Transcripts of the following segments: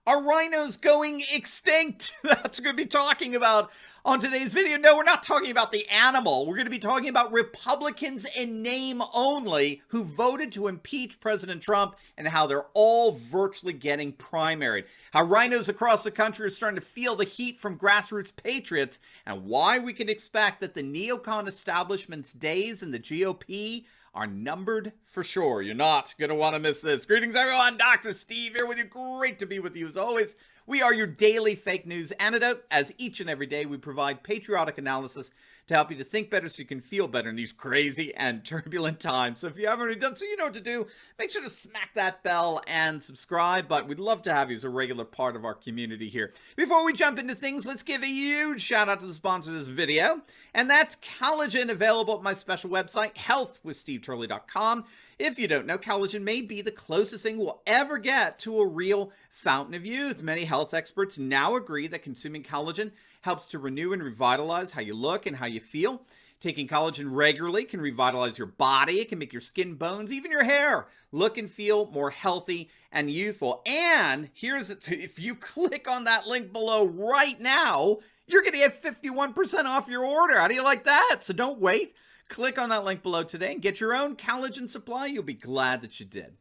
Are rhinos going extinct? That's what we're going to be talking about on today's video. No, we're not talking about the animal. We're going to be talking about Republicans in name only who voted to impeach President Trump and how they're all virtually getting primaried. How rhinos across the country are starting to feel the heat from grassroots patriots, and why we can expect that the neocon establishment's days in the GOP are numbered for sure. You're not going to want to miss this. Greetings, everyone. Dr. Steve here with you. Great to be with you as always. We are your daily fake news antidote. As each and every day, we provide patriotic analysis to help you to think better so you can feel better in these crazy and turbulent times. So if you haven't already done so, you know what to do. Make sure to smack that bell and subscribe. But we'd love to have you as a regular part of our community here. Before we jump into things, let's give a huge shout out to the sponsor of this video. And that's collagen, available at my special website, healthwithsteveturley.com. If you don't know, collagen may be the closest thing we'll ever get to a real fountain of youth. Many health experts now agree that consuming collagen helps to renew and revitalize how you look and how you feel. Taking collagen regularly can revitalize your body. It can make your skin, bones, even your hair look and feel more healthy and youthful. And here's it. If you click on that link below right now, you're going to get 51% off your order. How do you like that? So don't wait. Click on that link below today and get your own collagen supply. You'll be glad that you did.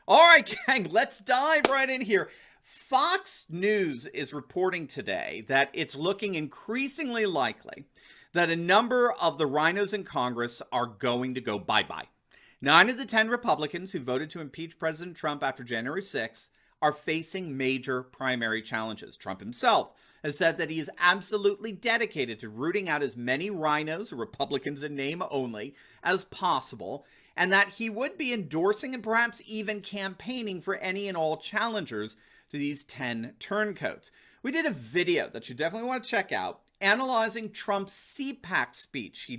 All right, gang, let's dive right in here. Fox News is reporting today that it's looking increasingly likely that a number of the rhinos in Congress are going to go bye-bye. 9 of the 10 Republicans who voted to impeach President Trump after January 6th are facing major primary challenges. Trump himself has said that he is absolutely dedicated to rooting out as many rhinos, Republicans in name only, as possible, and that he would be endorsing and perhaps even campaigning for any and all challengers to these 10 turncoats. We did a video that you definitely want to check out analyzing Trump's CPAC speech he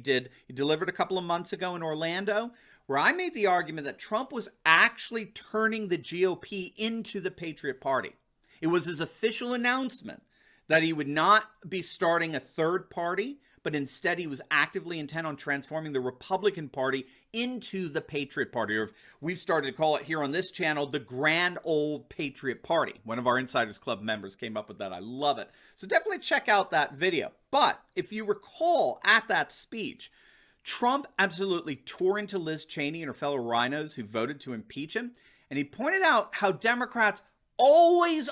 delivered a couple of months ago in Orlando, where I made the argument that Trump was actually turning the GOP into the Patriot Party. It was his official announcement that he would not be starting a third party, but instead he was actively intent on transforming the Republican Party into the Patriot Party, or we've started to call it here on this channel, the Grand Old Patriot Party. One of our Insiders Club members came up with that. I love it. So definitely check out that video. But if you recall at that speech, Trump absolutely tore into Liz Cheney and her fellow rhinos who voted to impeach him. And he pointed out how Democrats always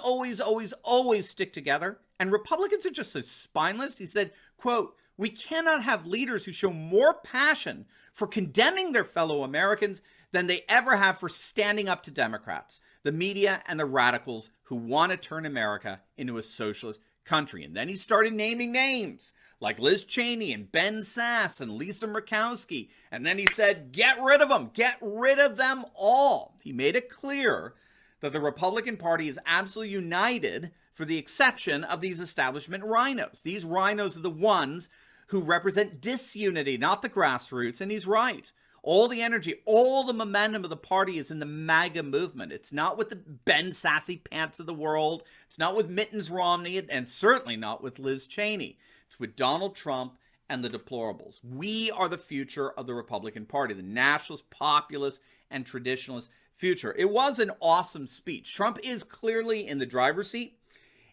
stick together. And Republicans are just so spineless. He said, quote, "We cannot have leaders who show more passion for condemning their fellow Americans than they ever have for standing up to Democrats, the media, and the radicals who want to turn America into a socialist country." And then he started naming names like Liz Cheney and Ben Sasse and Lisa Murkowski. And then he said, get rid of them. Get rid of them all. He made it clear that the Republican Party is absolutely united for the exception of these establishment rhinos. These rhinos are the ones who represent disunity, not the grassroots. And he's right. All the energy, all the momentum of the party is in the MAGA movement. It's not with the Ben Sassy Pants of the world. It's not with Mittens Romney, and certainly not with Liz Cheney. It's with Donald Trump and the deplorables. We are the future of the Republican Party, the nationalist, populist, and traditionalist future. It was an awesome speech. Trump is clearly in the driver's seat.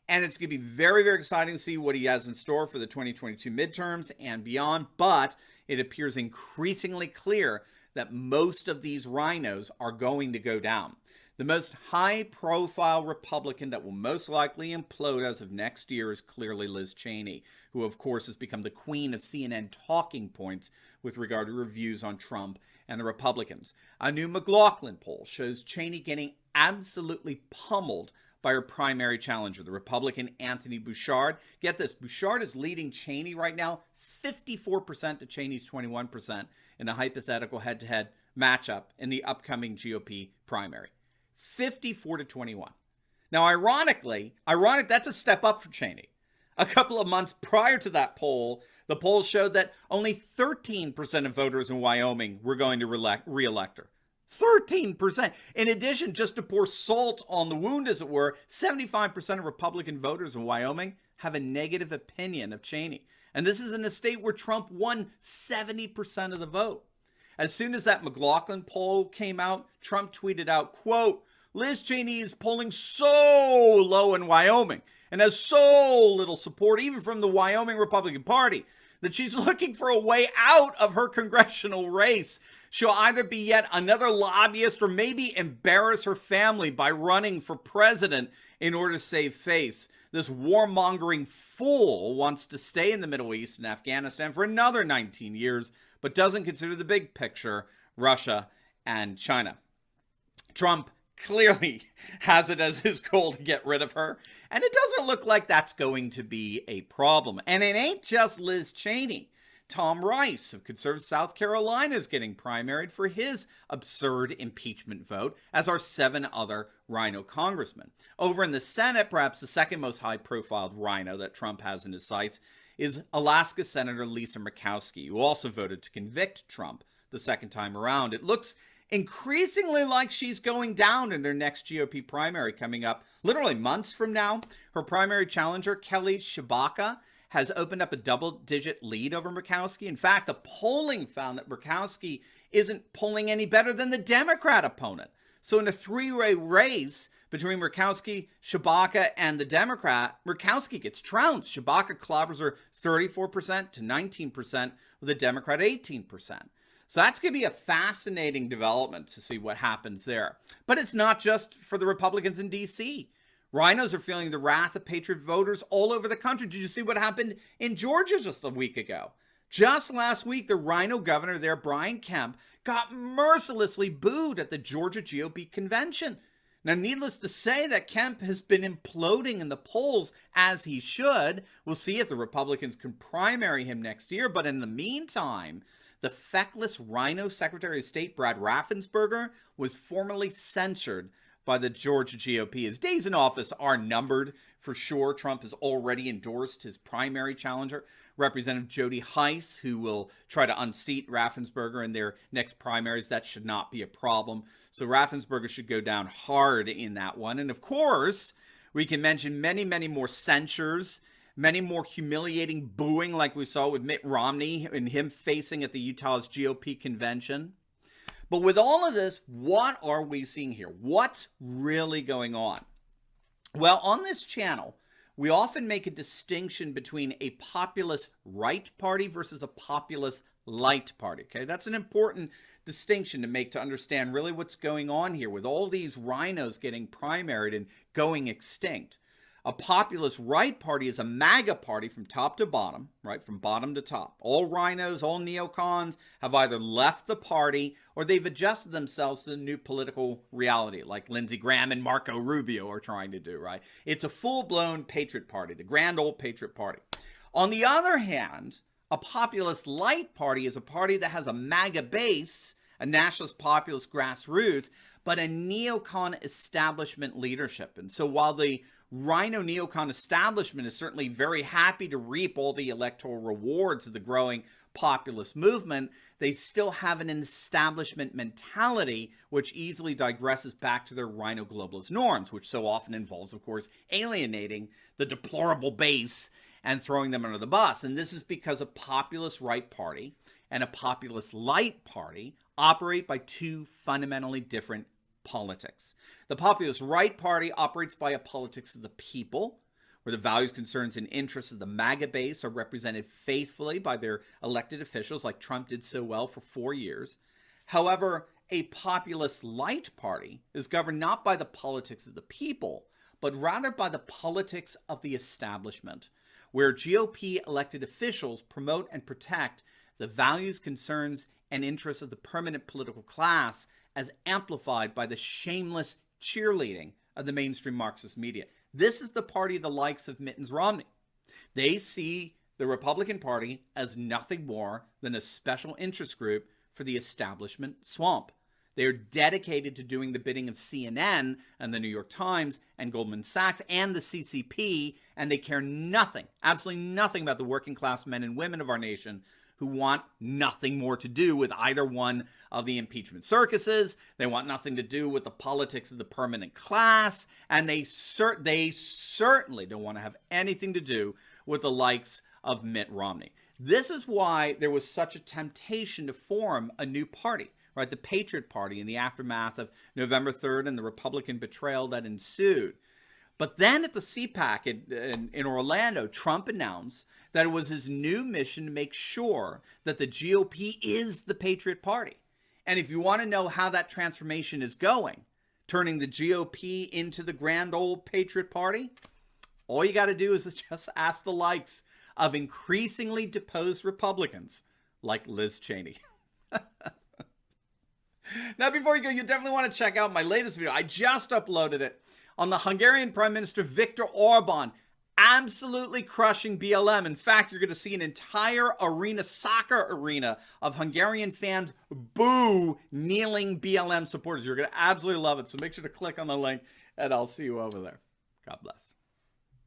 And it's going to be very, very exciting to see what he has in store for the 2022 midterms and beyond. But it appears increasingly clear that most of these rhinos are going to go down. The most high-profile Republican that will most likely implode as of next year is clearly Liz Cheney, who, of course, has become the queen of CNN talking points with regard to reviews on Trump and the Republicans. A new McLaughlin poll shows Cheney getting absolutely pummeled by her primary challenger, the Republican Anthony Bouchard. Get this, Bouchard is leading Cheney right now 54% to Cheney's 21% in a hypothetical head-to-head matchup in the upcoming GOP primary. 54-21. Now, ironically, that's a step up for Cheney. A couple of months prior to that poll, the poll showed that only 13% of voters in Wyoming were going to re-elect her. 13%. In addition, just to pour salt on the wound, as it were, 75% of Republican voters in Wyoming have a negative opinion of Cheney. And this is in a state where Trump won 70% of the vote. As soon as that McLaughlin poll came out, Trump tweeted out, quote, Liz Cheney is polling so low in Wyoming and has so little support even from the Wyoming Republican Party that she's looking for a way out of her congressional race. She'll either be yet another lobbyist or maybe embarrass her family by running for president in order to save face. This warmongering fool wants to stay in the Middle East and Afghanistan for another 19 years, but doesn't consider the big picture, Russia and China. Trump clearly has it as his goal to get rid of her, and it doesn't look like that's going to be a problem. And it ain't just Liz Cheney. Tom Rice of conservative South Carolina is getting primaried for his absurd impeachment vote, as are 7 other RINO congressmen. Over in the Senate, perhaps the second most high-profile RINO that Trump has in his sights is Alaska Senator Lisa Murkowski, who also voted to convict Trump the second time around. It looks increasingly like she's going down in their next GOP primary coming up literally months from now. Her primary challenger, Kelly Tshibaka, has opened up a double-digit lead over Murkowski. In fact, the polling found that Murkowski isn't polling any better than the Democrat opponent. So in a 3-way race between Murkowski, Tshibaka, and the Democrat, Murkowski gets trounced. Tshibaka clobbers her 34% to 19%, with the Democrat 18%. So that's going to be a fascinating development to see what happens there. But it's not just for the Republicans in D.C. RINOs are feeling the wrath of patriot voters all over the country. Did you see what happened in Georgia just a week ago? Just last week, the RINO governor there, Brian Kemp, got mercilessly booed at the Georgia GOP convention. Now, needless to say that Kemp has been imploding in the polls, as he should. We'll see if the Republicans can primary him next year. But in the meantime, the feckless RINO Secretary of State, Brad Raffensperger, was formally censured by the Georgia GOP. His days in office are numbered for sure. Trump has already endorsed his primary challenger, Representative Jody Hice, who will try to unseat Raffensperger in their next primaries. That should not be a problem. So Raffensperger should go down hard in that one. And of course, we can mention many, many more censures, many more humiliating booing like we saw with Mitt Romney and him facing at the Utah's GOP convention. But with all of this, what are we seeing here? What's really going on? Well, on this channel, we often make a distinction between a populist right party versus a populist light party. Okay, that's an important distinction to make to understand really what's going on here with all these RINOs getting primaried and going extinct. A populist right party is a MAGA party from top to bottom, right? From bottom to top. All RINOs, all neocons have either left the party or they've adjusted themselves to the new political reality, like Lindsey Graham and Marco Rubio are trying to do, right? It's a full-blown patriot party, the grand old patriot party. On the other hand, a populist light party is a party that has a MAGA base, a nationalist populist grassroots, but a neocon establishment leadership. And so while the RINO neocon establishment is certainly very happy to reap all the electoral rewards of the growing populist movement, they still have an establishment mentality which easily digresses back to their RINO globalist norms, which so often involves, of course, alienating the deplorable base and throwing them under the bus. And this is because a populist right party and a populist light party operate by two fundamentally different politics. The populist right party operates by a politics of the people, where the values, concerns, and interests of the MAGA base are represented faithfully by their elected officials, like Trump did so well for 4 years. However, a populist light party is governed not by the politics of the people, but rather by the politics of the establishment, where GOP elected officials promote and protect the values, concerns, and interests of the permanent political class as amplified by the shameless cheerleading of the mainstream Marxist media. This is the party of the likes of Mitt Romney. They see the Republican Party as nothing more than a special interest group for the establishment swamp. They are dedicated to doing the bidding of CNN and the New York Times and Goldman Sachs and the CCP, and they care nothing, absolutely nothing about the working class men and women of our nation who want nothing more to do with either one of the impeachment circuses. They want nothing to do with the politics of the permanent class, and they certainly don't want to have anything to do with the likes of Mitt Romney. This is why there was such a temptation to form a new party, right? The Patriot Party in the aftermath of November 3rd and the Republican betrayal that ensued. But then at the CPAC in Orlando, Trump announced that it was his new mission to make sure that the GOP is the Patriot Party. And if you want to know how that transformation is going, turning the GOP into the grand old Patriot Party, all you got to do is just ask the likes of increasingly deposed Republicans like Liz Cheney. Now, before you go, you definitely want to check out my latest video. I just uploaded it on the Hungarian Prime Minister Viktor Orban absolutely crushing BLM. In fact, you're going to see an entire arena, soccer arena, of Hungarian fans boo kneeling BLM supporters. You're going to absolutely love it. So make sure to click on the link, and I'll see you over there. God bless.